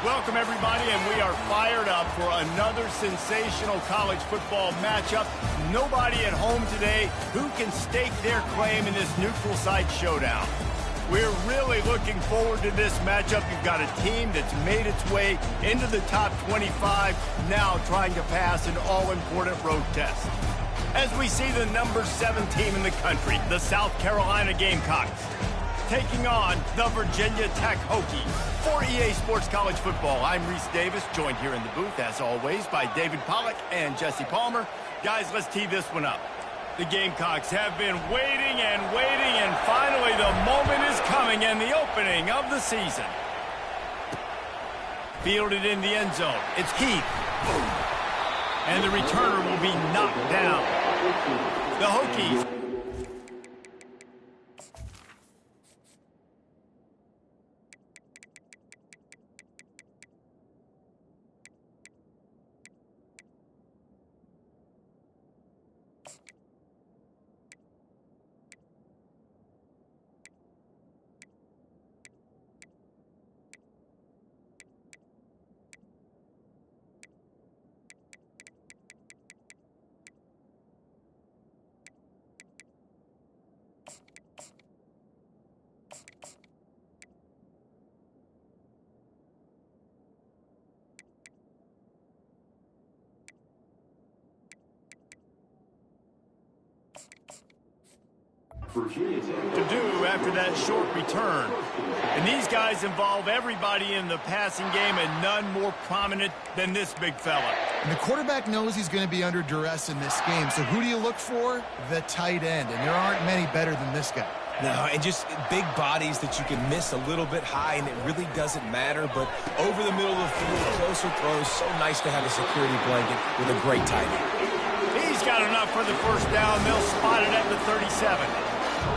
Welcome, everybody, and we are fired up for another sensational college football matchup. Nobody at home today who can stake their claim in this neutral site showdown. We're really looking forward to this matchup. You've got a team that's made its way into the top 25, now trying to pass an all-important road test. As we see the number 7 team in the country, the South Carolina Gamecocks, taking on the Virginia Tech Hokies. For EA Sports College Football, I'm Reese Davis, joined here in the booth, as always, by David Pollack and Jesse Palmer. Guys, let's tee this one up. The Gamecocks have been waiting, and finally the moment is coming and the opening of the season. Fielded in the end zone. It's Keith. And the returner will be knocked down. The Hokies to do after that short return. And these guys involve everybody in the passing game, and none more prominent than this big fella. And the quarterback knows he's going to be under duress in this game. So who do you look for? The tight end. And there aren't many better than this guy. No, and just big bodies that you can miss a little bit high, and it really doesn't matter. But over the middle of the field, closer throws, so nice to have a security blanket with a great tight end. He's got enough for the first down. They'll spot it at the 37.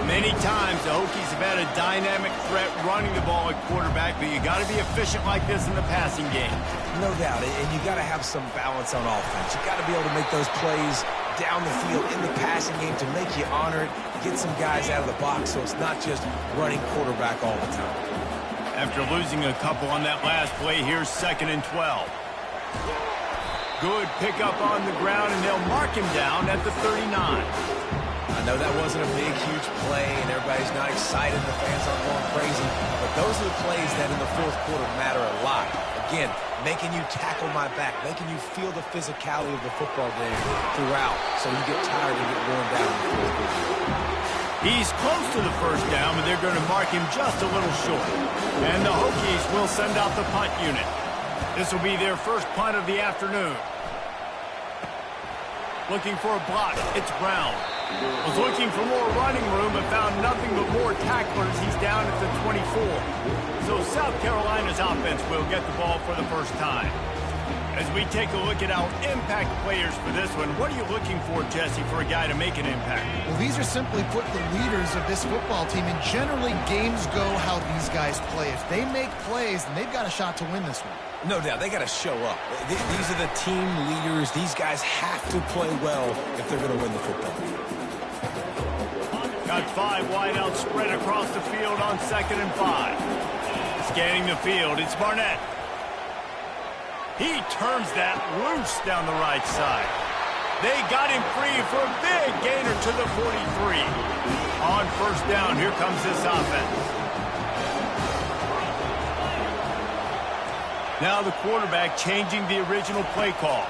Many times the Hokies have had a dynamic threat running the ball at quarterback, but you got to be efficient like this in the passing game. No doubt, and you got to have some balance on offense. You got to be able to make those plays down the field in the passing game to make you honor it, get some guys out of the box so it's not just running quarterback all the time. After losing a couple on that last play, here's 2nd and 12. Good pickup on the ground, and they'll mark him down at the 39. I know that wasn't a big, huge play, and everybody's not excited, the fans aren't going crazy, but those are the plays that in the fourth quarter matter a lot. Again, making you tackle my back, making you feel the physicality of the football game throughout, so you get tired and get worn down in the fourth quarter. He's close to the first down, but they're going to mark him just a little short. And the Hokies will send out the punt unit. This will be their first punt of the afternoon. Looking for a block, it's Brown. Was looking for more running room, but found nothing but more tacklers. He's down at the 24. So South Carolina's offense will get the ball for the first time. As we take a look at our impact players for this one, what are you looking for, Jesse, for a guy to make an impact? Well, these are simply put the leaders of this football team, and generally games go how these guys play. If they make plays, then they've got a shot to win this one. No doubt, they got to show up. These are the team leaders. These guys have to play well if they're going to win the football game. Got 5 wideouts spread across the field on 2nd and 5. Scanning the field, it's Barnett. He turns that loose down the right side. They got him free for a big gainer to the 43. On first down, here comes this offense. Now the quarterback changing the original play call.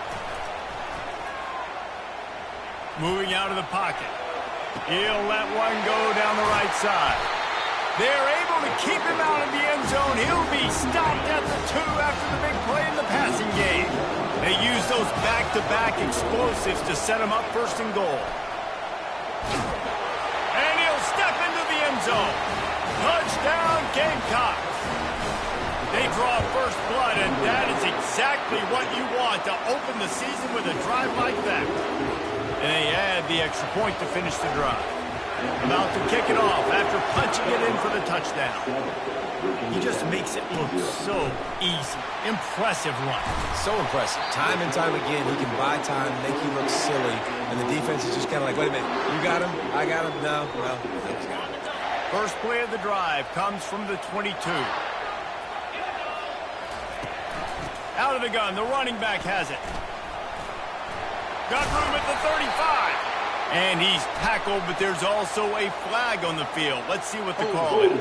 Moving out of the pocket. He'll let one go down the right side. They're able to keep him out of the end zone. He'll be stopped at the 2 after the big play in the passing game. They use those back-to-back explosives to set him up 1st and goal. And he'll step into the end zone. Touchdown, Gamecocks. They draw first blood, and that is exactly what you want to open the season with a drive like that. And they add the extra point to finish the drive. About to kick it off after punching it in for the touchdown. He just makes it look so easy. Impressive run. So impressive. Time and time again, he can buy time, make you look silly, and the defense is just kind of like, wait a minute, you got him? I got him? No. First play of the drive comes from the 22. Out of the gun, the running back has it. Got room at the 35. And he's tackled, but there's also a flag on the field. Let's see what the call is.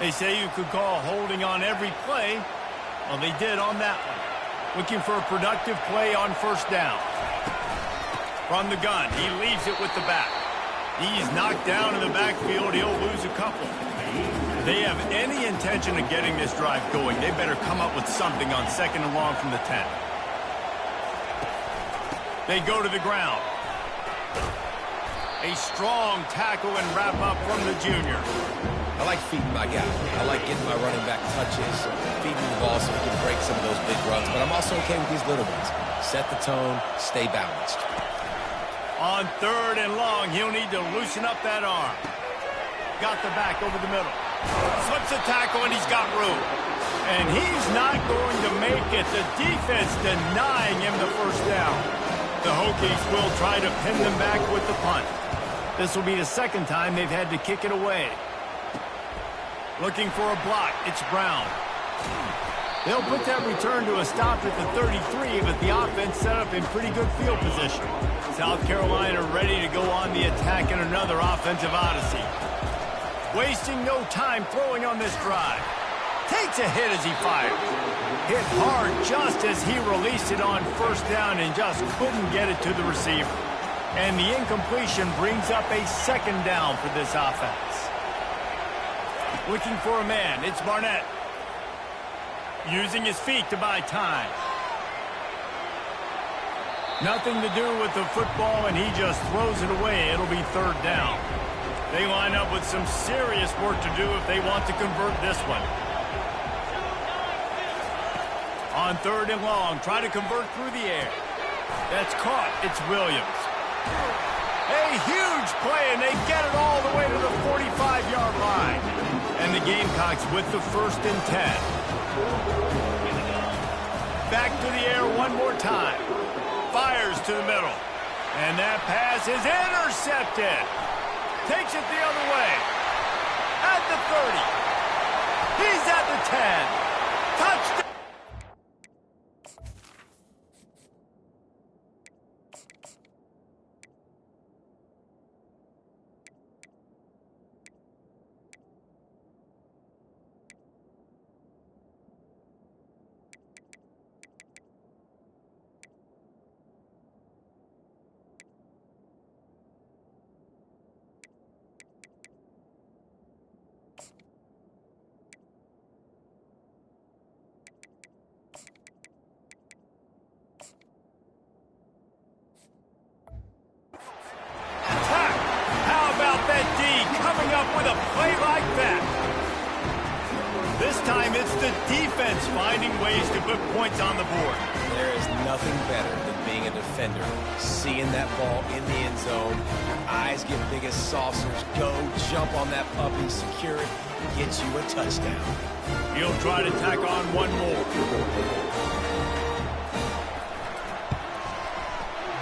They say you could call holding on every play. Well, they did on that one. Looking for a productive play on first down. From the gun, he leaves it with the back. He's knocked down in the backfield. He'll lose a couple. If they have any intention of getting this drive going, they better come up with something on 2nd and long from the 10. They go to the ground. A strong tackle and wrap up from the junior. I like feeding my guy. I like getting my running back touches, feeding the ball so he can break some of those big runs. But I'm also okay with these little ones. Set the tone, stay balanced. On 3rd and long, he'll need to loosen up that arm. Got the back over the middle. Slips a tackle, and he's got room. And he's not going to make it. The defense denying him the first down. The Hokies will try to pin them back with the punt. This will be the 2nd time they've had to kick it away. Looking for a block. It's Brown. They'll put that return to a stop at the 33, but the offense set up in pretty good field position. South Carolina ready to go on the attack in another offensive odyssey. Wasting no time throwing on this drive. Takes a hit as he fires. Hit hard just as he released it on first down and just couldn't get it to the receiver. And the incompletion brings up a 2nd down for this offense. Looking for a man. It's Barnett. Using his feet to buy time. Nothing to do with the football, and he just throws it away. It'll be 3rd down. They line up with some serious work to do if they want to convert this one. On 3rd and long, try to convert through the air. That's caught. It's Williams. A huge play, and they get it all the way to the 45-yard line. And the Gamecocks with the 1st and 10. Back to the air one more time. Fires to the middle. And that pass is intercepted. Takes it the other way. At the 30. He's at the 10. Touchdown. With a play like that. This time it's the defense finding ways to put points on the board. There is nothing better than being a defender. Seeing that ball in the end zone, your eyes get big as saucers. Go, jump on that puppy, secure it, get you a touchdown. He'll try to tack on one more.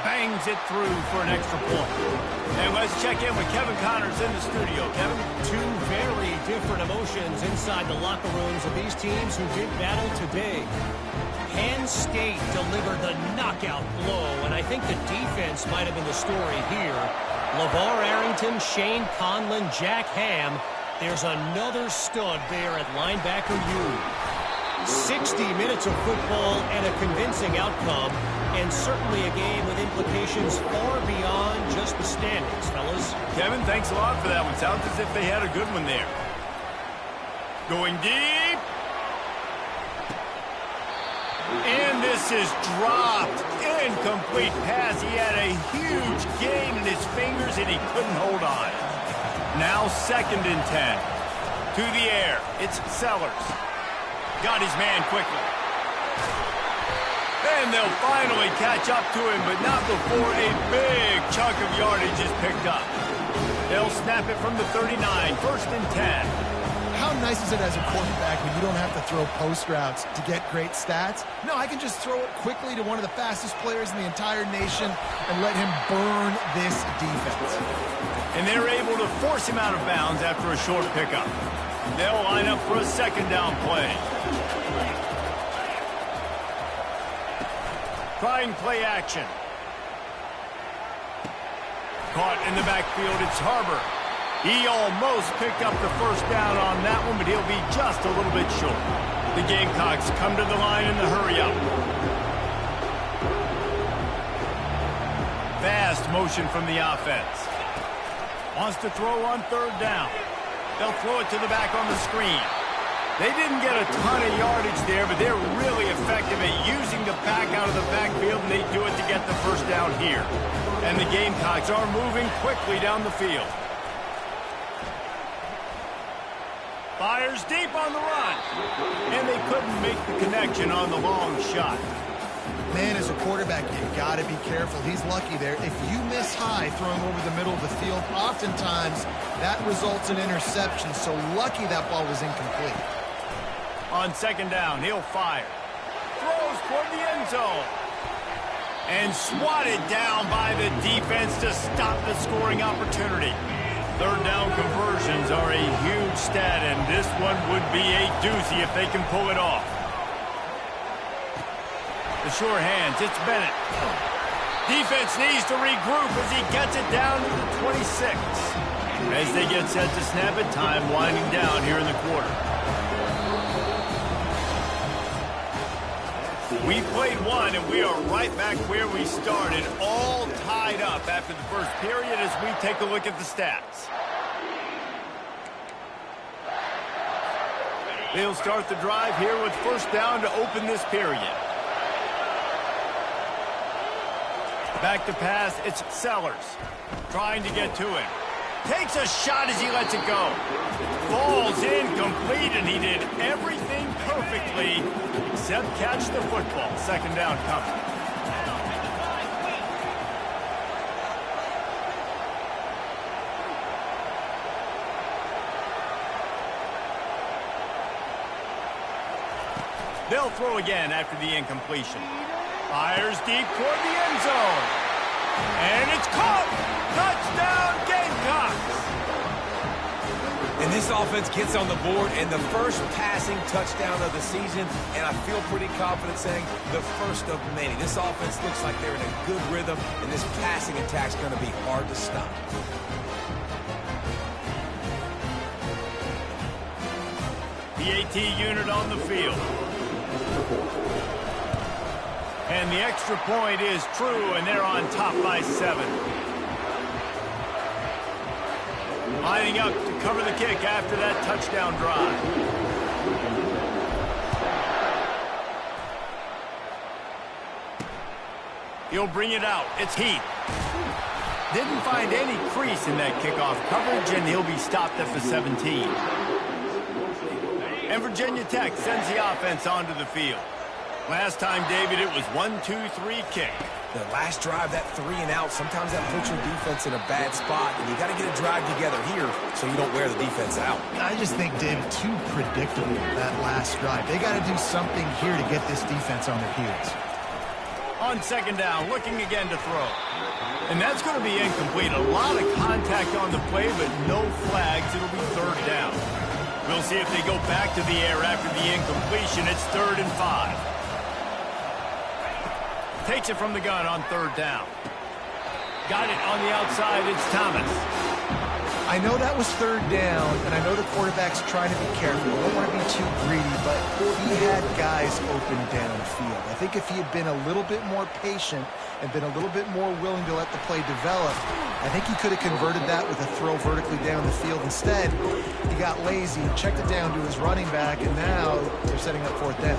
Bangs it through for an extra point. And let's check in with Kevin Connors in the studio. Kevin? Two very different emotions inside the locker rooms of these teams who did battle today. Penn State delivered the knockout blow, and I think the defense might have been the story here. LeVar Arrington, Shane Conlon, Jack Ham. There's another stud there at linebacker U. 60 minutes of football and a convincing outcome, and certainly a game with implications far beyond just the standings, fellas. Kevin, thanks a lot for that one. Sounds as if they had a good one there. Going deep. And this is dropped. Incomplete pass. He had a huge gain in his fingers, and he couldn't hold on. Now 2nd and 10. To the air. It's Sellers. Got his man quickly. And they'll finally catch up to him, but not before a big chunk of yardage is picked up. They'll snap it from the 39, 1st and 10. How nice is it as a quarterback when you don't have to throw post routes to get great stats? No, I can just throw it quickly to one of the fastest players in the entire nation and let him burn this defense. And they're able to force him out of bounds after a short pickup. They'll line up for a 2nd down play. trying play action. Caught in the backfield, it's Harbor. He almost picked up the first down on that one, but he'll be just a little bit short. The Gamecocks come to the line in the hurry-up. Fast motion from the offense. Wants to throw on third down. They'll throw it to the back on the screen. They didn't get a ton of yardage there, but they're really effective at using the pack out of the backfield, and they do it to get the first down here. And the Gamecocks are moving quickly down the field. Fires deep on the run. And they couldn't make the connection on the long shot. Man, as a quarterback, you got to be careful. He's lucky there. If you miss high throwing over the middle of the field, oftentimes that results in interception. So lucky that ball was incomplete. On second down, he'll fire. Throws toward the end zone. And swatted down by the defense to stop the scoring opportunity. Third down conversions are a huge stat, and this one would be a doozy if they can pull it off. The sure hands, it's Bennett. Defense needs to regroup as he gets it down to the 26. As they get set to snap it, time winding down here in the quarter. We played one, and we are right back where we started, all tied up after the first period as we take a look at the stats. They'll start the drive here with first down to open this period. Back to pass, it's Sellers trying to get to him. Takes a shot as he lets it go. Falls incomplete, and he did everything perfectly except catch the football. Second down coming. They'll throw again after the incompletion. Fires deep toward the end zone. And it's caught! Touchdown, Gamecocks! And this offense gets on the board, and the first passing touchdown of the season, and I feel pretty confident saying the first of many. This offense looks like they're in a good rhythm, and this passing attack's going to be hard to stop. The AT unit on the field. And the extra point is true, and they're on top by 7. Lining up to cover the kick after that touchdown drive. He'll bring it out. It's Heath. Didn't find any crease in that kickoff coverage, and he'll be stopped at the 17. And Virginia Tech sends the offense onto the field. Last time, David, it was 1-2-3 kick. The last drive, that 3 and out, sometimes that puts your defense in a bad spot, and you got to get a drive together here so you don't wear the defense out. I just think, David, too predictable, that last drive. They got to do something here to get this defense on their heels. On second down, looking again to throw. And that's going to be incomplete. A lot of contact on the play, but no flags. It'll be third down. We'll see if they go back to the air after the incompletion. It's 3rd and 5. Takes it from the gun on third down. Got it on the outside. It's Thomas. I know that was third down, and I know the quarterback's trying to be careful. I don't want to be too greedy, but he had guys open downfield. I think if he had been a little bit more patient and been a little bit more willing to let the play develop, I think he could have converted that with a throw vertically down the field. Instead, he got lazy, checked it down to his running back, and now they're setting up fourth down.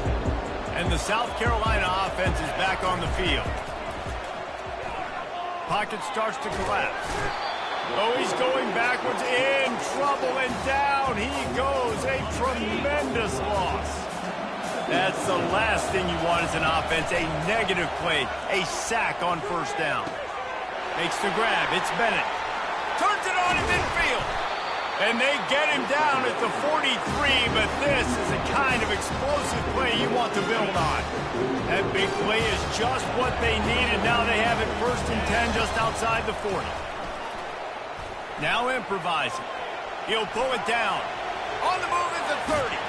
And the South Carolina offense is back on the field. Pocket starts to collapse. Oh, he's going backwards, in trouble, and down he goes. A tremendous loss. That's the last thing you want as an offense, a negative play, a sack on first down. Makes the grab, it's Bennett. Turns it on in midfield. And they get him down at the 43, but this is the kind of explosive play you want to build on. That big play is just what they needed. Now they have it 1st and 10 just outside the 40. Now improvising. He'll pull it down. On the move is the 30.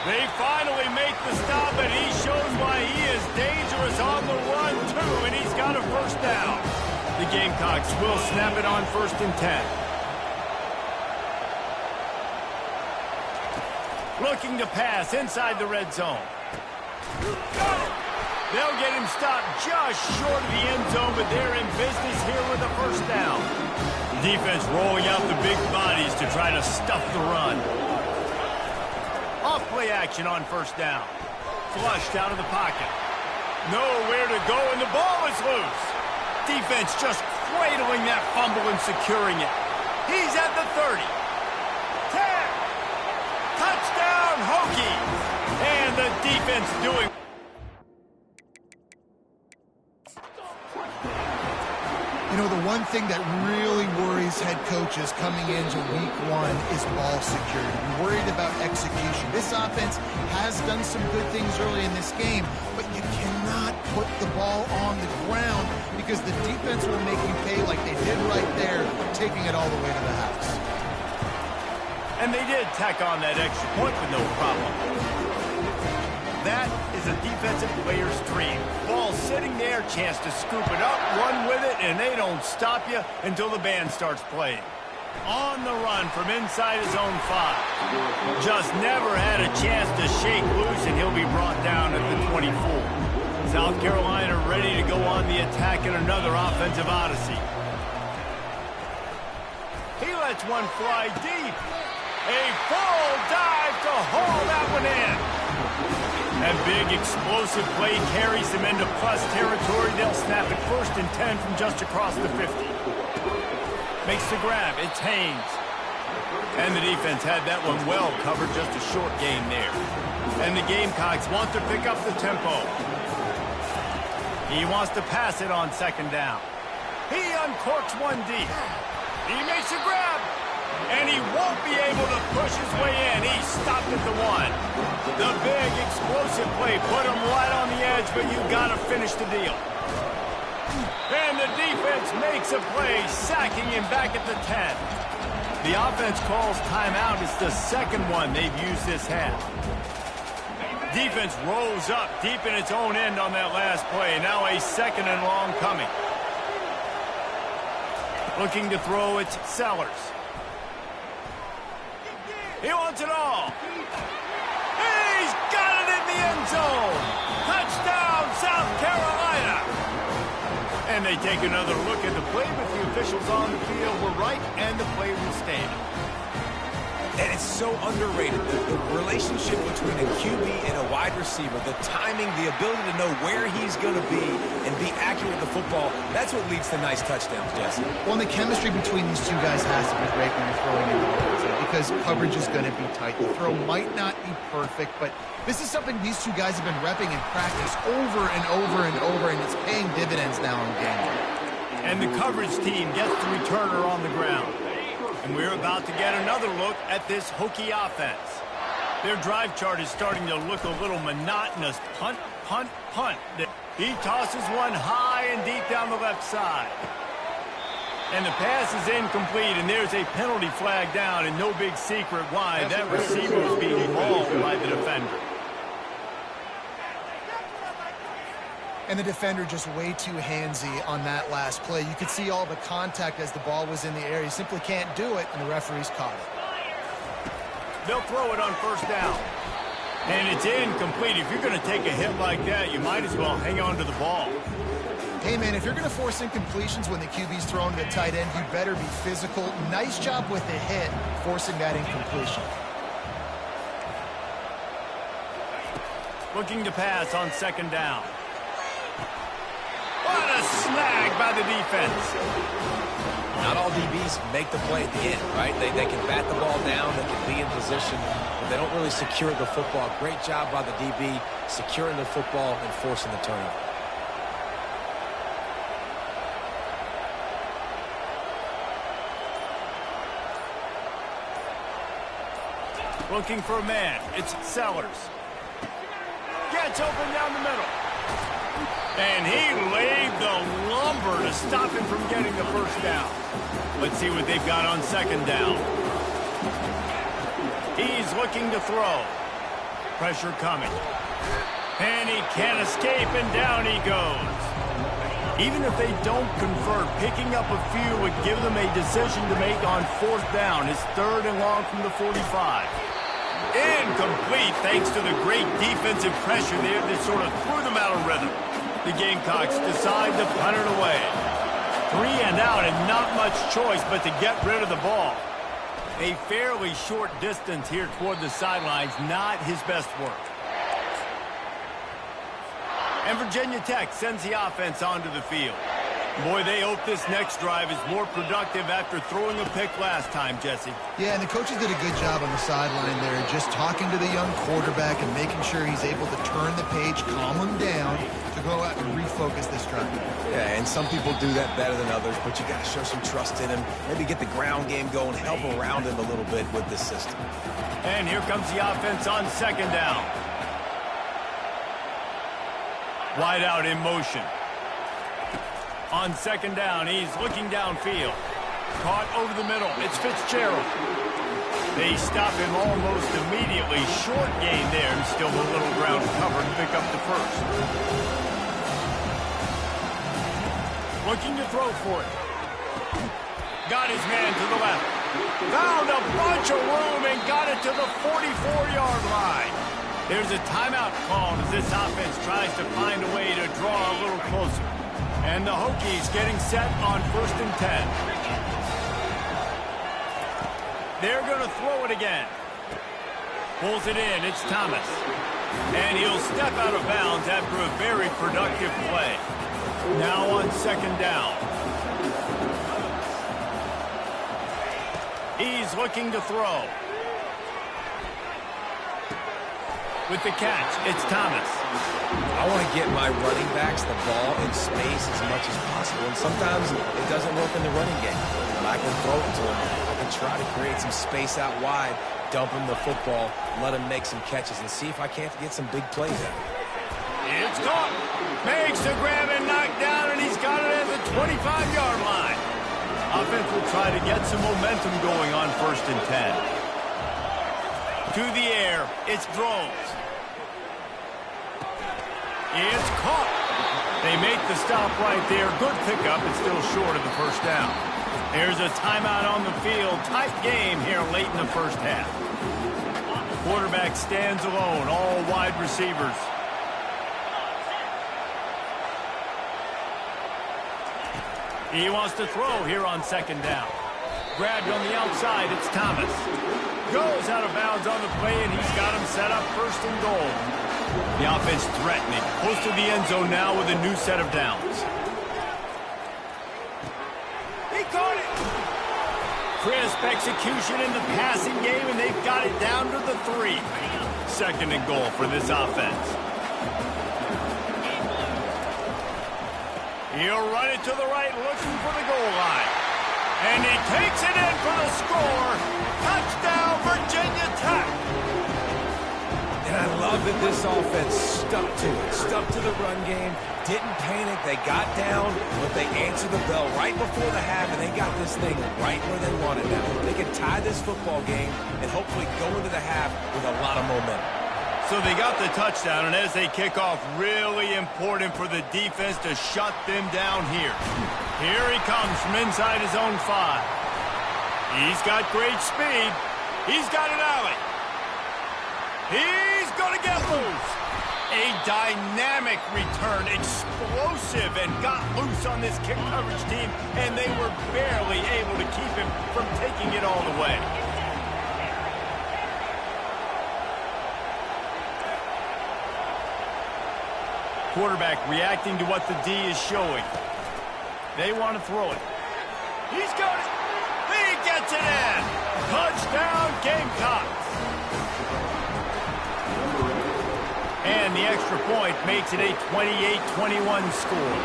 They finally make the stop, and he shows why he is dangerous on the run, too, and he's got a first down. The Gamecocks will snap it on 1st and 10. Looking to pass inside the red zone. They'll get him stopped just short of the end zone, but they're in business here with a first down. The defense rolling out the big bodies to try to stuff the run. Off play action on 1st down. Flushed out of the pocket. Nowhere to go, and the ball is loose. Defense just cradling that fumble and securing it. He's at the 30. 10. Touchdown, Hokies. And the defense doing... You know, the one thing that really worries head coaches coming into week 1 is ball security. You're worried about execution. This offense has done some good things early in this game, but you cannot put the ball on the ground because the defense will make you pay like they did right there, taking it all the way to the house. And they did tack on that extra point with no problem. That is a defensive player's dream. Ball sitting there, chance to scoop it up, run with it, and they don't stop you until the band starts playing. On the run from inside his own 5. Just never had a chance to shake loose, and he'll be brought down at the 24. South Carolina ready to go on the attack in another offensive odyssey. He lets one fly deep. A full dive to haul that one in. That big explosive play carries them into plus territory. They'll snap it 1st and 10 from just across the 50. Makes the grab. It's Haynes. And the defense had that one well covered. Just a short gain there. And the Gamecocks want to pick up the tempo. He wants to pass it on 2nd down. He uncorks one deep. He makes a grab. And he won't be able to push his way in. He stopped at the 1. The big explosive play put him right on the edge, but you got to finish the deal. And the defense makes a play, sacking him back at the 10. The offense calls timeout. It's the 2nd one they've used this half. Defense rolls up deep in its own end on that last play. Now a 2nd and long coming. Looking to throw, it's Sellers. He wants it all. He's got it in the end zone. Touchdown, South Carolina. And they take another look at the play, but the officials on the field were right, and the play will stand. And it's so underrated, the relationship between a QB and a wide receiver, the timing, the ability to know where he's going to be and be accurate with the football, that's what leads to nice touchdowns, Jesse. Well, and the chemistry between these two guys has to be great when you're throwing in the offense because coverage is going to be tight. The throw might not be perfect, but this is something these two guys have been repping in practice over and over and over, and it's paying dividends now in game. And the coverage team gets the returner on the ground. And we're about to get another look at this Hokie offense. Their drive chart is starting to look a little monotonous. Punt, punt, punt. He tosses one high and deep down the left side. And the pass is incomplete, and there's a penalty flag down, and no big secret why. That receiver was being mauled by the defender. And the defender just way too handsy on that last play. You could see all the contact as the ball was in the air. He simply can't do it, and the referees caught it. They'll throw it on 1st down. And it's incomplete. If you're going to take a hit like that, you might as well hang on to the ball. Hey, man, if you're going to force incompletions when the QB's thrown to the tight end, you better be physical. Nice job with the hit, forcing that incompletion. Looking to pass on 2nd down. What a snag by the defense. Not all DBs make the play at the end, right? They can bat the ball down, they can be in position, but they don't really secure the football. Great job by the DB securing the football and forcing the turnover. Looking for a man. It's Sellers. Gets open down the middle. And he laid the lumber to stop him from getting the first down. Let's see what they've got on 2nd down. He's looking to throw. Pressure coming. And he can't escape, and down he goes. Even if they don't convert, picking up a few would give them a decision to make on 4th down. It's 3rd and long from the 45. Incomplete thanks to the great defensive pressure there that sort of threw them out of rhythm. The Gamecocks decide to punt it away. 3 and out and not much choice but to get rid of the ball. A fairly short distance here toward the sidelines, not his best work. And Virginia Tech sends the offense onto the field. Boy, they hope this next drive is more productive after throwing a pick last time, Jesse. Yeah, and the coaches did a good job on the sideline there, just talking to the young quarterback and making sure he's able to turn the page, calm him down, to go out and refocus this drive. Yeah, and some people do that better than others, but you got to show some trust in him. Maybe get the ground game going, help around him a little bit with this system. And here comes the offense on 2nd down. Wide out in motion. On 2nd down, he's looking downfield. Caught over the middle. It's Fitzgerald. They stop him almost immediately. Short gain there, and still a little ground covered to pick up the 1st. Looking to throw for it. Got his man to the left. Found a bunch of room and got it to the 44-yard line. There's a timeout called as this offense tries to find a way to draw a little closer. And the Hokies getting set on 1st and 10. They're going to throw it again. Pulls it in. It's Thomas. And he'll step out of bounds after a very productive play. Now on 2nd down. He's looking to throw. With the catch, it's Thomas. I want to get my running backs the ball in space as much as possible, and sometimes it doesn't work in the running game. But I can throw it to him. I can try to create some space out wide, dump him the football, let him make some catches, and see if I can't get some big plays out. It's caught. Makes the grab and knock down, and he's got it at the 25-yard line. Offense will try to get some momentum going on 1st and 10. To the air, it's Drones. It's caught. They make the stop right there. Good pickup. It's still short of the 1st down. There's a timeout on the field. Tight game here late in the 1st half. Quarterback stands alone. All wide receivers. He wants to throw here on 2nd down. Grabbed on the outside. It's Thomas. Goes out of bounds on the play, and he's got him set up 1st and goal. The offense threatening. Close to the end zone now with a new set of downs. He caught it! Crisp execution in the passing game, and they've got it down to the 3. 2nd and goal for this offense. He'll run it to the right, looking for the goal line. And he takes it in for the score. Touchdown, Virginia Tech. And I love that this offense stuck to it, stuck to the run game, didn't panic, they got down, but they answered the bell right before the half, and they got this thing right where they wanted now. They can tie this football game and hopefully go into the half with a lot of momentum. So they got the touchdown, and as they kick off, really important for the defense to shut them down here. Here he comes from inside his own 5. He's got great speed. He's got an alley. He's going to get loose. A dynamic return, explosive, and got loose on this kick coverage team, and they were barely able to keep him from taking it all the way. Quarterback reacting to what the D is showing. They want to throw it. He's got it. He gets it in. Touchdown, Gamecocks. And the extra point makes it a 28-21 score.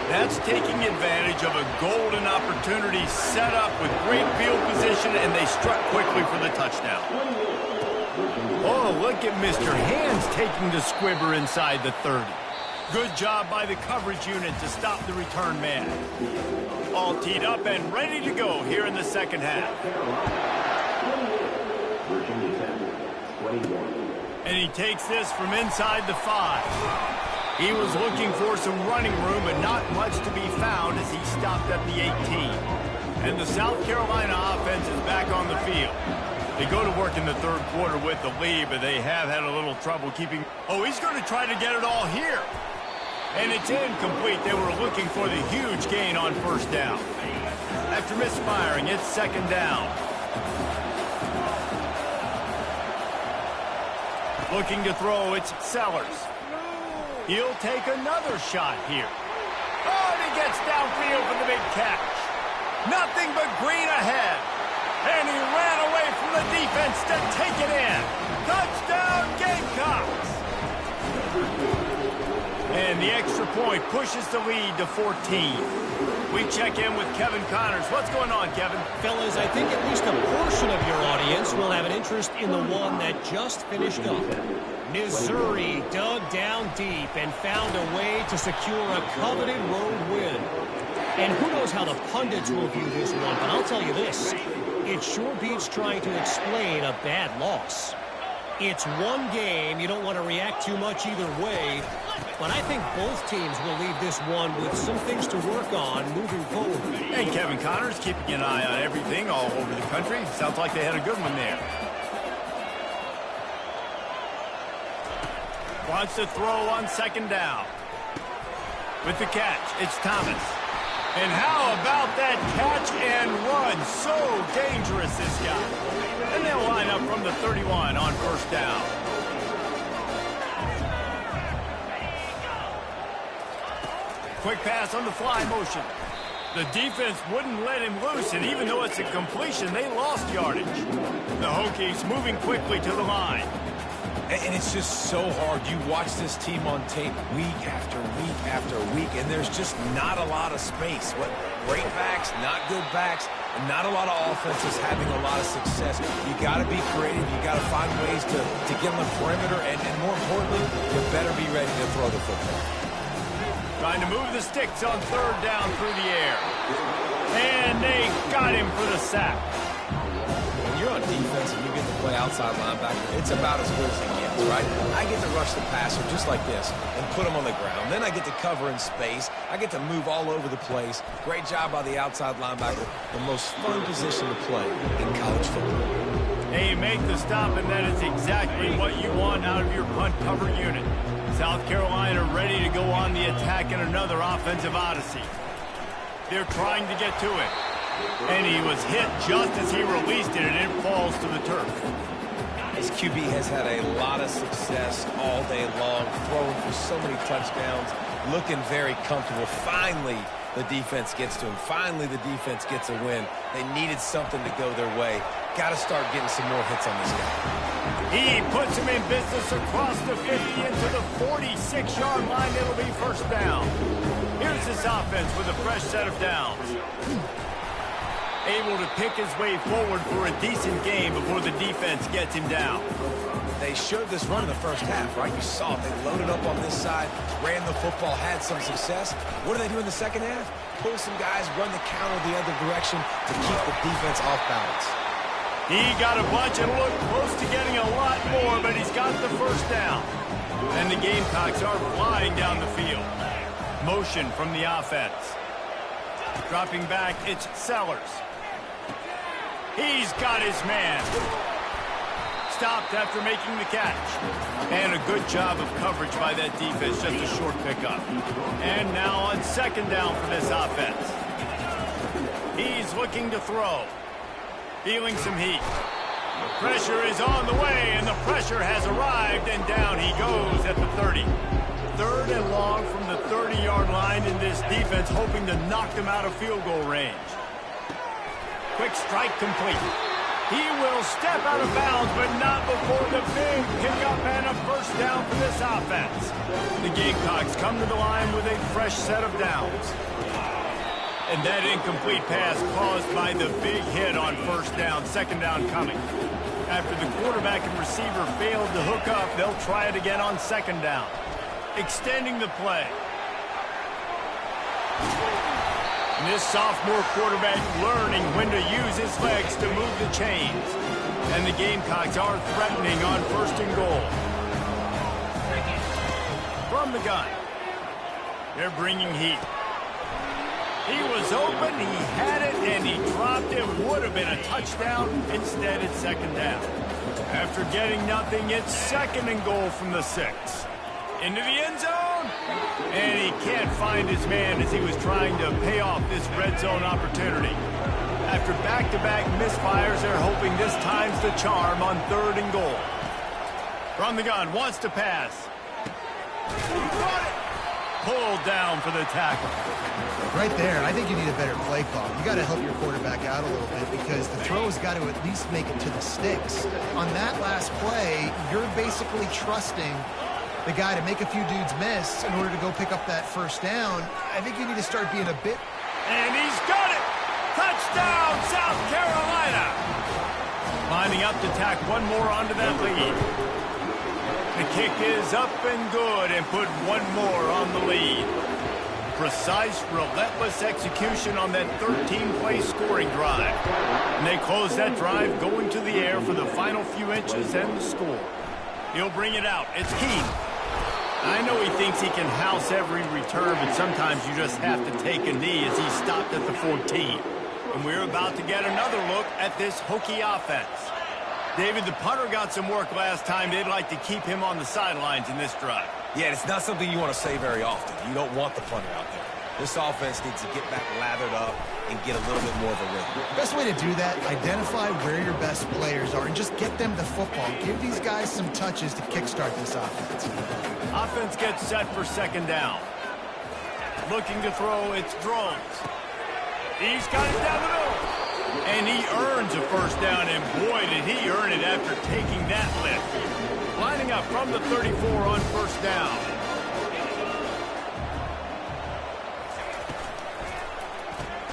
That's taking advantage of a golden opportunity set up with great field position, and they struck quickly for the touchdown. Oh, look at Mr. Hands taking the squibber inside the 30. Good job by the coverage unit to stop the return man. All teed up and ready to go here in the 2nd half. And he takes this from inside the 5. He was looking for some running room, but not much to be found as he stopped at the 18. And the South Carolina offense is back on the field. They go to work in the third quarter with the lead, but they have had a little trouble keeping... Oh, he's going to try to get it all here. And it's incomplete. They were looking for the huge gain on first down. After misfiring, it's second down. Looking to throw, it's Sellers. He'll take another shot here. Oh, and he gets downfield for the big catch. Nothing but green ahead. And he ran away from the defense to take it in. Touchdown, Gamecocks! And the extra point pushes the lead to 14. We check in with Kevin Connors. What's going on, Kevin? Fellas, I think at least a portion of your audience will have an interest in the one that just finished up. Missouri dug down deep and found a way to secure a coveted road win. And who knows how the pundits will view this one, but I'll tell you this. It sure beats trying to explain a bad loss. It's one game. You don't want to react too much either way. But I think both teams will leave this one with some things to work on moving forward. And Kevin Connors keeping an eye on everything all over the country. Sounds like they had a good one there. Wants to throw on second down. With the catch, it's Thomas. And how about that catch and run? So dangerous, this guy. And they'll line up from the 31 on first down. Quick pass on the fly motion. The defense wouldn't let him loose, and even though it's a completion, they lost yardage. The Hokies moving quickly to the line. And it's just so hard. You watch this team on tape week after week after week, and there's just not a lot of space. What great backs, not good backs, and not a lot of offenses having a lot of success. You got to be creative. You got to find ways to get on the perimeter, and more importantly, you better be ready to throw the football. Trying to move the sticks on third down through the air. And they got him for the sack. When you're on defense and you get to play outside linebacker, it's about as good as it gets, right? I get to rush the passer just like this and put him on the ground. Then I get to cover in space. I get to move all over the place. Great job by the outside linebacker. The most fun position to play in college football. They make the stop, and that is exactly what you want out of your punt cover unit. South Carolina ready to go on the attack in another offensive odyssey. They're trying to get to it. And he was hit just as he released it, and it falls to the turf. His QB has had a lot of success all day long, throwing for so many touchdowns, looking very comfortable. Finally, the defense gets to him. Finally, the defense gets a win. They needed something to go their way. Got to start getting some more hits on this guy. He puts him in business across the 50 into the 46-yard line. It'll be first down. Here's this offense with a fresh set of downs. Able to pick his way forward for a decent game before the defense gets him down. They showed this run in the first half, right? You saw it. They loaded up on this side, ran the football, had some success. What do they do in the second half? Pull some guys, run the counter the other direction to keep the defense off balance. He got a bunch and looked close to getting a lot more, but he's got the first down. And the Gamecocks are flying down the field. Motion from the offense. Dropping back, it's Sellers. He's got his man. Stopped after making the catch. And a good job of coverage by that defense, just a short pickup. And now on second down for this offense. He's looking to throw. Feeling some heat. Pressure is on the way, and the pressure has arrived, and down he goes at the 30. Third and long from the 30-yard line, in this defense hoping to knock them out of field goal range. Quick strike complete. He will step out of bounds, but not before the big pickup and a first down for this offense. The Gamecocks come to the line with a fresh set of downs. And that incomplete pass caused by the big hit on first down, second down coming. After the quarterback and receiver failed to hook up, they'll try it again on second down. Extending the play. And this sophomore quarterback learning when to use his legs to move the chains. And the Gamecocks are threatening on first and goal. From the gun. They're bringing heat. He was open, he had it, and he dropped it. Would have been a touchdown. Instead, it's second down. After getting nothing, it's second and goal from the 6. Into the end zone. And he can't find his man as he was trying to pay off this red zone opportunity. After back-to-back misfires, they're hoping this time's the charm on 3rd and goal. From the gun, wants to pass. He got it. Pulled down for the tackle. Right there, I think you need a better play call. You got to help your quarterback out a little bit because the throw's got to at least make it to the sticks. On that last play, you're basically trusting the guy to make a few dudes miss in order to go pick up that first down. I think you need to start being a bit... And he's got it! Touchdown, South Carolina! Lining up to tack one more onto that lead. The kick is up and good and put one more on the lead. Precise, relentless execution on that 13-play scoring drive. And they close that drive going to the air for the final few inches and the score. He'll bring it out. It's Keene. I know he thinks he can house every return, but sometimes you just have to take a knee as he stopped at the 14. And we're about to get another look at this Hokie offense. David, the punter got some work last time. They'd like to keep him on the sidelines in this drive. Yeah, it's not something you want to say very often. You don't want the punter out there. This offense needs to get back lathered up and get a little bit more of a rhythm. Best way to do that, identify where your best players are and just get them the football. Give these guys some touches to kickstart this offense. Offense gets set for second down. Looking to throw, it's Drones. He's got it down the middle. And he earns a first down, and boy, did he earn it after taking that lift. Lining up from the 34 on first down.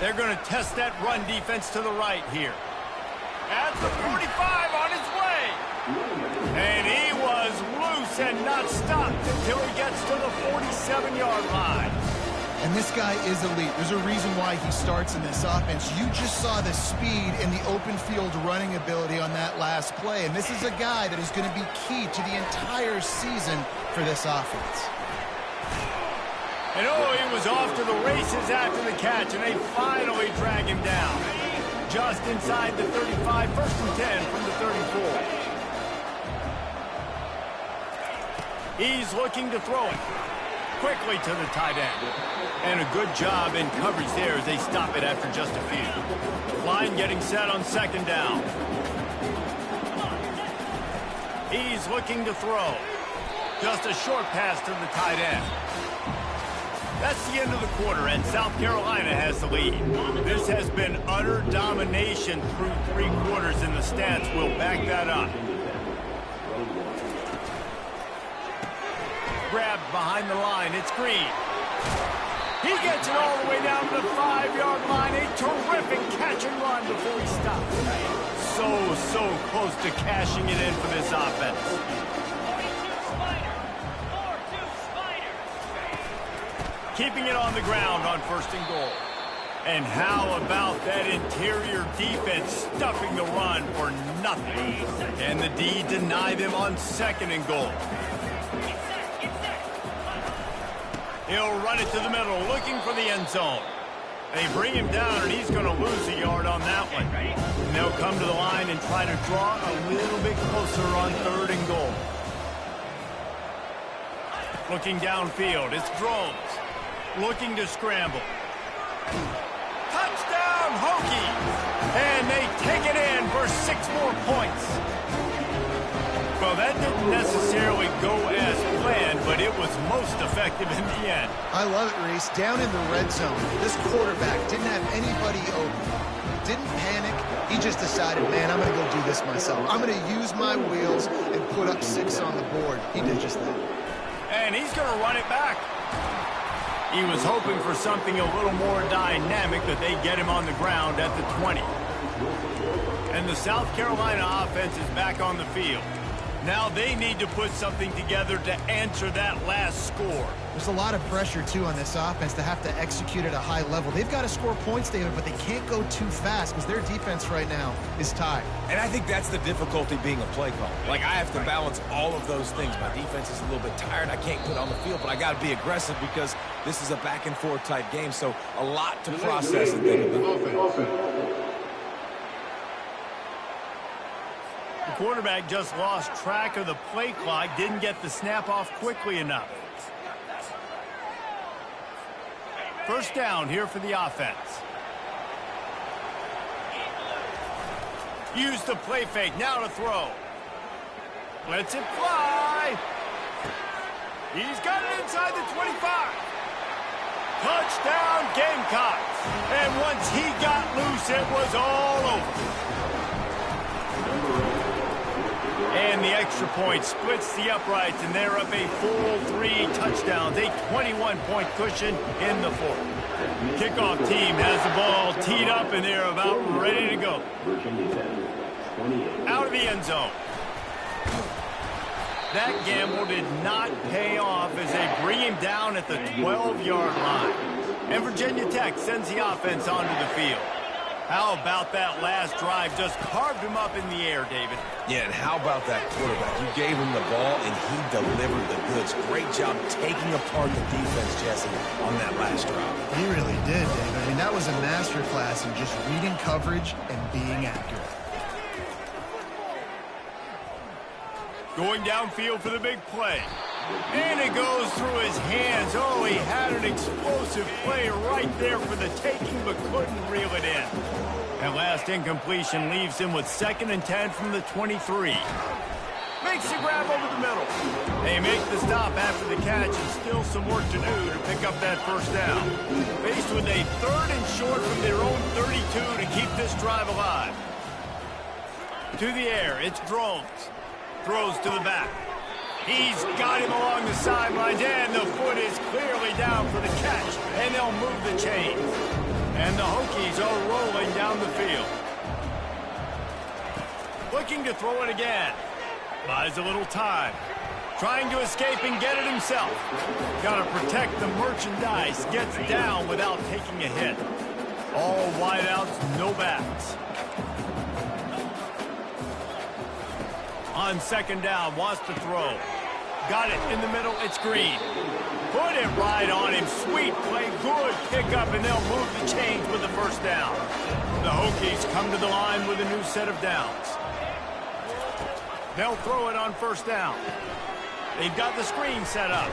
They're going to test that run defense to the right here. At the 45 on his way. And he was loose and not stopped until he gets to the 47-yard line. And this guy is elite. There's a reason why he starts in this offense. You just saw the speed and the open field running ability on that last play. And this is a guy that is going to be key to the entire season for this offense. And oh, he was off to the races after the catch, and they finally drag him down. Just inside the 35, 1st and 10 from the 34. He's looking to throw it. Quickly to the tight end. And a good job in coverage there as they stop it after just a few. Line getting set on second down. He's looking to throw. Just a short pass to the tight end. That's the end of the quarter, and South Carolina has the lead. This has been utter domination through 3 quarters, and the stats will back that up. Grabbed behind the line, it's Green. He gets it all the way down to the 5-yard line. A terrific catch and run before he stops. So close to cashing it in for this offense. Keeping it on the ground on 1st and goal. And how about that interior defense stuffing the run for nothing? And the D deny them on 2nd and goal. He'll run it to the middle, looking for the end zone. They bring him down, and he's going to lose a yard on that one. And they'll come to the line and try to draw a little bit closer on 3rd and goal. Looking downfield, it's Drones. Looking to scramble. Touchdown, Hokies! And they take it in for 6 more points. Well, that didn't necessarily go as planned, but it was most effective in the end. I love it, Reese. Down in the red zone, this quarterback didn't have anybody open. Didn't panic. He just decided, man, I'm going to go do this myself. I'm going to use my wheels and put up 6 on the board. He did just that. And he's going to run it back. He was hoping for something a little more dynamic, that they get him on the ground at the 20. And the South Carolina offense is back on the field. Now they need to put something together to answer that last score. There's a lot of pressure, too, on this offense to have to execute at a high level. They've got to score points, David, but they can't go too fast because their defense right now is tired. And I think that's the difficulty being a play caller. Like, I have to balance all of those things. My defense is a little bit tired. I can't put on the field, but I got to be aggressive because this is a back-and-forth type game, so a lot to process and think about. The quarterback just lost track of the play clock, didn't get the snap off quickly enough. First down here for the offense. Use the play fake, now to throw. Lets it fly. He's got it inside the 25. Touchdown Gamecocks. And once he got loose, it was all over. And the extra point splits the uprights, and they're up a full 3 touchdowns, a 21-point cushion in the fourth. Kickoff team has the ball teed up, and they're about ready to go. Out of the end zone. That gamble did not pay off as they bring him down at the 12-yard line. And Virginia Tech sends the offense onto the field. How about that last drive? Just carved him up in the air, David. Yeah, and how about that quarterback? You gave him the ball, and he delivered the goods. Great job taking apart the defense, Jesse, on that last drive. He really did, David. I mean, that was a masterclass in just reading coverage and being accurate. Going downfield for the big play. And it goes through his hands. Oh, he had an explosive play right there for the taking, but couldn't reel it in. That last incompletion leaves him with 2nd and 10 from the 23. Makes the grab over the middle. They make the stop after the catch, and still some work to do to pick up that first down. Faced with a 3rd and short from their own 32 to keep this drive alive. To the air, it's Drones. Throws to the back. He's got him along the sidelines, and the foot is clearly down for the catch, and they'll move the chains. And the Hokies are rolling down the field. Looking to throw it again. Buys a little time. Trying to escape and get it himself. Got to protect the merchandise. Gets down without taking a hit. All wideouts, no backs. On 2nd down, wants to throw. Got it in the middle, it's Green. Put it right on him, sweet play, good pickup, and they'll move the chains with the first down. The Hokies come to the line with a new set of downs. They'll throw it on 1st down. They've got the screen set up.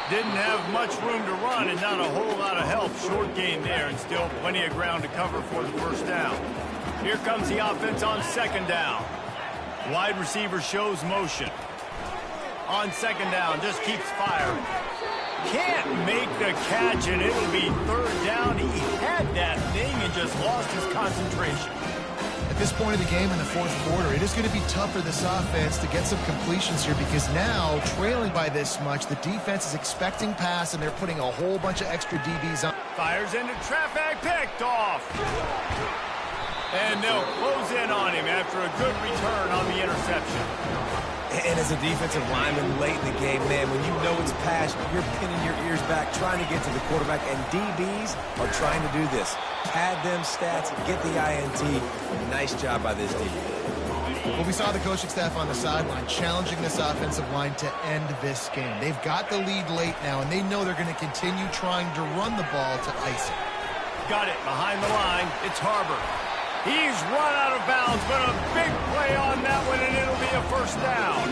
Didn't have much room to run and not a whole lot of help. Short gain there and still plenty of ground to cover for the first down. Here comes the offense on 2nd down. Wide receiver shows motion. On 2nd down, just keeps firing. Can't make the catch, and it'll be 3rd down. He had that thing and just lost his concentration. At this point of the game in the 4th quarter, it is going to be tough for this offense to get some completions here because now, trailing by this much, the defense is expecting pass, and they're putting a whole bunch of extra DBs on. Fires into traffic, picked off. And they'll close in on him after a good return on the interception. And as a defensive lineman late in the game, man, when you know it's pass, you're pinning your ears back, trying to get to the quarterback, and DBs are trying to do this. Pad them stats, get the INT. Nice job by this DB. Well, we saw the coaching staff on the sideline challenging this offensive line to end this game. They've got the lead late now, and they know they're going to continue trying to run the ball to ice it. Got it behind the line. It's Harbor. He's run out of bounds, but a big play on that one, and it'll be a first down.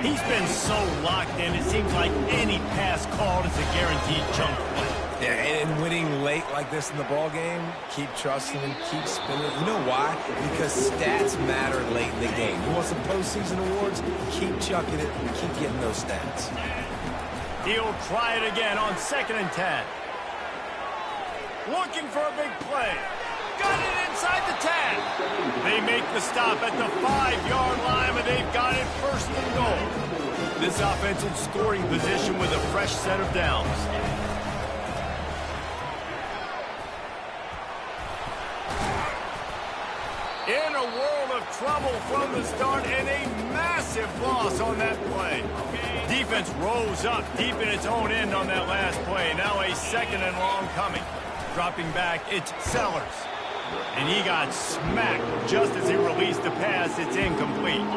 He's been so locked in, it seems like any pass called is a guaranteed chunk play. Yeah, and winning late like this in the ball game, keep trusting and keep spinning. You know why? Because stats matter late in the game. You want some postseason awards? Keep chucking it and keep getting those stats. He'll try it again on 2nd and 10. Looking for a big play. Got it inside the 10. They make the stop at the 5-yard line, but they've got it 1st and goal. This offense in scoring position with a fresh set of downs. In a world of trouble from the start and a massive loss on that play. Defense rose up deep in its own end on that last play. Now a 2nd and long coming. Dropping back, it's Sellers. And he got smacked just as he released the pass. It's incomplete.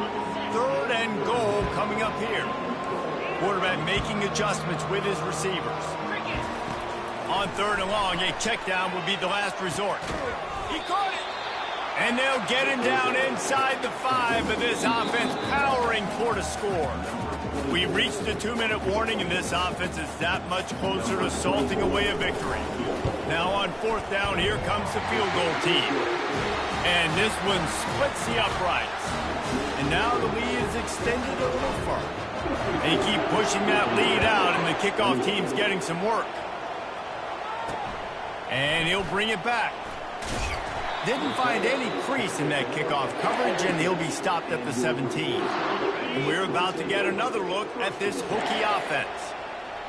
3rd and goal coming up here. Quarterback making adjustments with his receivers. On 3rd and long, a check down would be the last resort. He caught it. And they'll get him down inside the 5, but this offense powering toward a score. We reached the 2-minute warning, and this offense is that much closer to salting away a victory. Now on 4th down, here comes the field goal team. And this one splits the uprights. And now the lead is extended a little further. They keep pushing that lead out, and the kickoff team's getting some work. And he'll bring it back. Didn't find any crease in that kickoff coverage, and he'll be stopped at the 17. And we're about to get another look at this Hokie offense.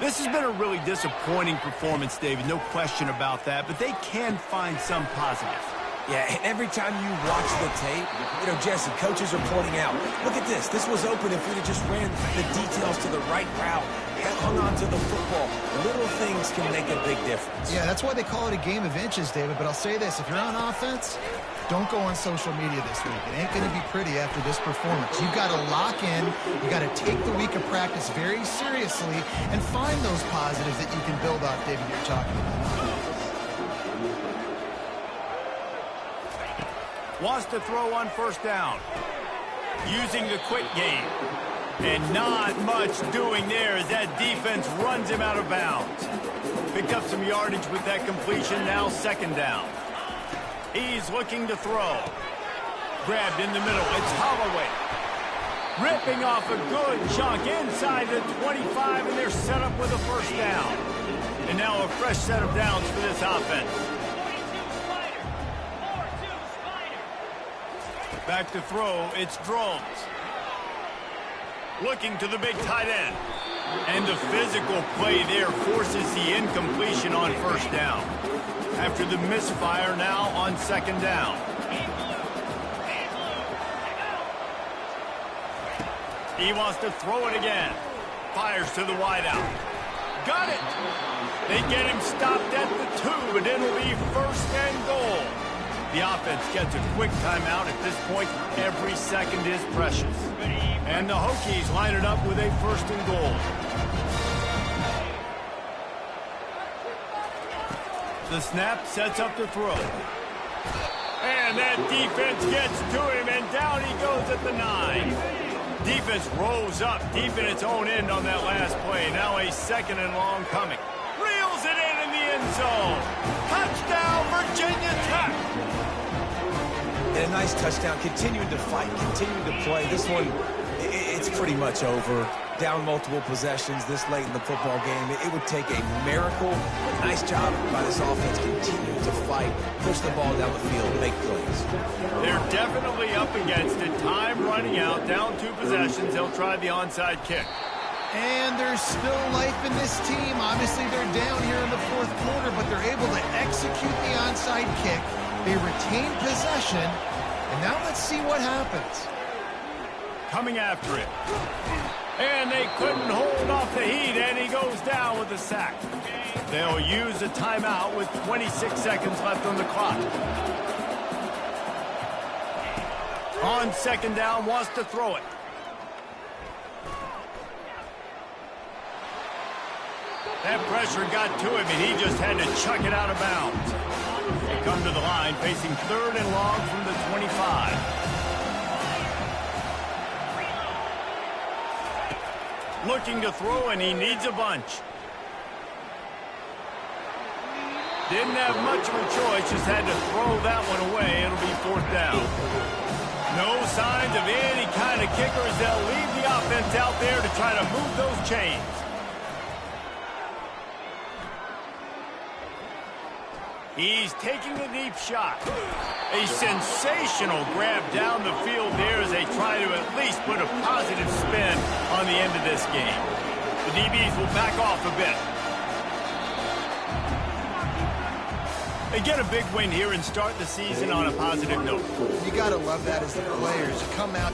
This has been a really disappointing performance, David, no question about that, but they can find some positives. Yeah, and every time you watch the tape, you know, Jesse, coaches are pointing out, look at this. This was open if we'd have just ran the details to the right route, hung on to the football. Little things can make a big difference. Yeah, that's why they call it a game of inches, David. But I'll say this, if you're on offense, don't go on social media this week. It ain't going to be pretty after this performance. You've got to lock in. You've got to take the week of practice very seriously and find those positives that you can build off, David, you're talking about. Wants to throw on 1st down. Using the quick game. And not much doing there as that defense runs him out of bounds. Picked up some yardage with that completion, now 2nd down. He's looking to throw. Grabbed in the middle, it's Holloway. Ripping off a good chunk inside the 25, and they're set up with a 1st down. And now a fresh set of downs for this offense. Back to throw, it's Drones. Looking to the big tight end. And the physical play there forces the incompletion on 1st down. After the misfire, now on 2nd down. He wants to throw it again. Fires to the wideout. Got it! They get him stopped at the 2, but it'll be 1st and goal. The offense gets a quick timeout. At this point, every second is precious. And the Hokies line it up with a 1st and goal. The snap sets up the throw. And that defense gets to him, and down he goes at the 9. Defense rose up deep in its own end on that last play. Now a 2nd and long coming. Reels it in the end zone. Touchdown, Virginia Tech. And a nice touchdown, continuing to fight, continuing to play. This one, it's pretty much over. Down multiple possessions this late in the football game. It would take a miracle. Nice job by this offense continuing to fight, push the ball down the field, make plays. They're definitely up against it. Time running out, down 2 possessions. They'll try the onside kick. And there's still life in this team. Obviously, they're down here in the 4th quarter, but they're able to execute the onside kick. They retain possession, and now let's see what happens. Coming after it. And they couldn't hold off the heat, and he goes down with a sack. They'll use a timeout with 26 seconds left on the clock. On 2nd down, wants to throw it. That pressure got to him, and he just had to chuck it out of bounds. They come to the line, facing 3rd and long from the 25. Looking to throw, and he needs a bunch. Didn't have much of a choice, just had to throw that one away. It'll be 4th down. No signs of any kind of kickers. They'll leave the offense out there to try to move those chains. He's taking a deep shot. A sensational grab down the field there as they try to at least put a positive spin on the end of this game. The DBs will back off a bit. They get a big win here and start the season on a positive note. You got to love that as the players. You come out